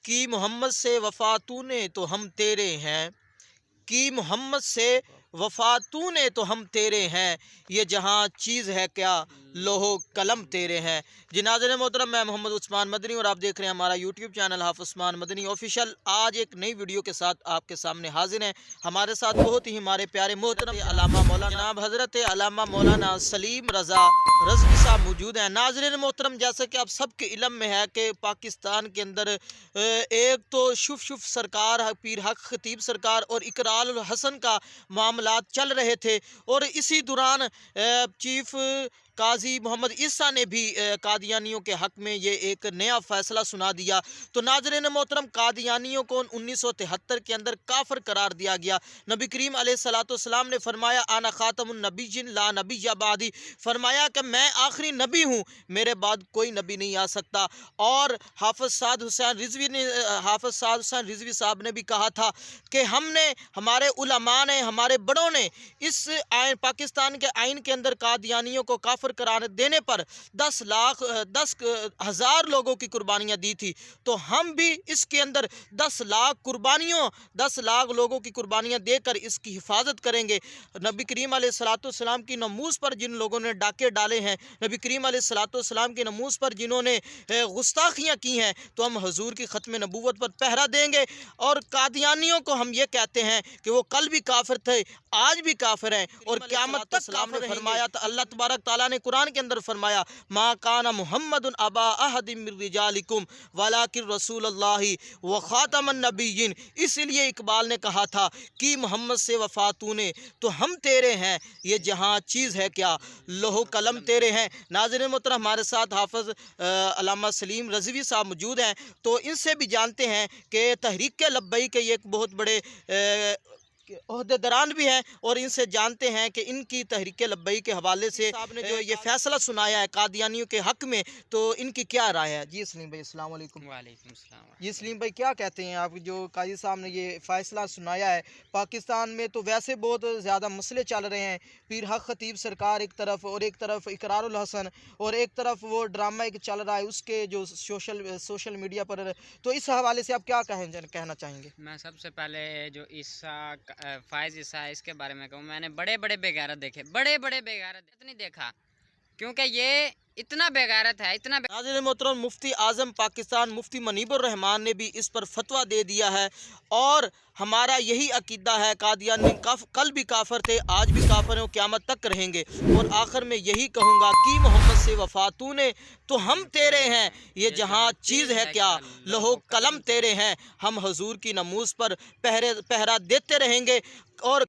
कि मोहम्मद से वफा तूने तो हम तेरे हैं, कि मोहम्मद से वफा तूने तो हम तेरे हैं, ये जहाँ चीज़ है क्या लोहो कलम तेरे हैं। जी नाज़रीन मोहतरम, मैं मोहम्मद उस्मान मदनी और आप देख रहे हैं हमारा यूट्यूब चैनल हाफ़िज़ उस्मान मदनी ऑफिशियल। आज एक नई वीडियो के साथ आपके सामने हाजिर हैं। हमारे साथ बहुत ही हमारे प्यारे मोहतरम अल्लामा मौलाना जनाब हज़रत अल्लामा मौलाना सलीम रज़ा रज़वी साहब मौजूद हैं। नाज़रीन मोहतरम, जैसे कि आप सबके इल्म में है कि पाकिस्तान के अंदर एक तो शुफ शुफ सरकार पीर हक खतीब सरकार और इकरार हसन का मामलात चल रहे थे, और इसी दौरान चीफ काजी मोहम्मद ईसा ने भी कादियानियों के हक में ये एक नया फ़ैसला सुना दिया। तो नाज़रीन मोहतरम, कादियानियों को 1973 के अंदर काफिर करार दिया गया। नबी करीम अलैहिस्सलाम ने फरमाया आना खातमुन नबीय्यीन ला नबिय्य बादी, फरमाया कि मैं आखिरी नबी हूँ, मेरे बाद कोई नबी नहीं आ सकता। और हाफ़िज़ साद हुसैन रिज़वी साहब ने भी कहा था कि हमने, हमारे उलमा ने, हमारे बड़ों ने इस पाकिस्तान के आइन के अंदर कादियानियों को काफिर करार देने पर 10,000 लोगों की कुर्बानियाँ दी थी। तो हम भी इसके अंदर 10 लाख लोगों की कुर्बानियाँ देकर इसकी हिफाजत करेंगे। नबी करीम अलैहिस्सलाम की नमूज़ पर जिन लोगों ने डाके डाले हैं, नबी करीम अलैहिस्सलाम की नमूज़ पर जिन्होंने गुस्ताखियाँ की हैं, तो हम हुजूर की ख़त्म नबूवत पर पहरा देंगे। और कादियानियों को हम ये कहते हैं कि वो कल भी काफिर थे, आज भी काफिर हैं और क़यामत तक काफिर रहेंगे। फरमाया तो अल्लाह तबारक ताला ने कुरान के अंदर फरमाया मा काना मुहम्मदुन अबा अहदिम मिन रिजालिकुम वलाकिन रसूलुल्लाहि व खातमन नबिय्यीन। इसलिए इकबाल ने कहा था कि मोहम्मद से वफा तूने तो हम तेरे हैं, ये जहाँ चीज़ है क्या लोहो कलम तेरे हैं। नाज़रीन मोहतरम, हमारे साथ हाफ़िज़ अल्लामा सलीम रज़वी साहब मौजूद हैं, तो इनसे भी जानते हैं कि तहरीक लब्बैक के ये एक बहुत बड़े ओहदेदारान भी हैं, और इनसे जानते हैं कि इनकी तहरीक लब्बैक के हवाले से साहब ने जो ये फैसला सुनाया है कादियानियों के हक में, तो इनकी क्या राय है। जी सलीम भाई, अस्सलाम वालेकुम। वालेकुम सलाम। जी सलीम भाई, क्या कहते हैं आप, जो काजी साहब ने ये फ़ैसला सुनाया है। पाकिस्तान में तो वैसे बहुत ज़्यादा मसले चल रहे हैं, पीर हक खतीब सरकार एक तरफ, और एक तरफ इकरारुल हसन, और एक तरफ वो ड्रामा एक चल रहा है उसके जो सोशल मीडिया पर। तो इस हवाले से आप क्या कहना चाहेंगे। मैं सबसे पहले जो फ़ायज़ ईसा है इसके बारे में कहूँ, मैंने बड़े बड़े बेगैरत देखे, बड़े बड़े बेगैरत नहीं देखा, क्योंकि ये इतना बेगैरत है, इतना नाज़रीन मोहतरम, मुफ्ती आज़म पाकिस्तान मुफ्ती मुनीबुर रहमान ने भी इस पर फतवा दे दिया है, और हमारा यही अकीदा है कादियानी कल भी काफिर थे, आज भी काफिर हैं, क़यामत तक रहेंगे। और आखिर में यही कहूँगा कि मोहम्मद से वफा तूने तो हम तेरे हैं, ये जहाँ चीज़ है क्या लहो कलम तेरे हैं। हम हुजूर की नमूज़ पर पहरा देते रहेंगे और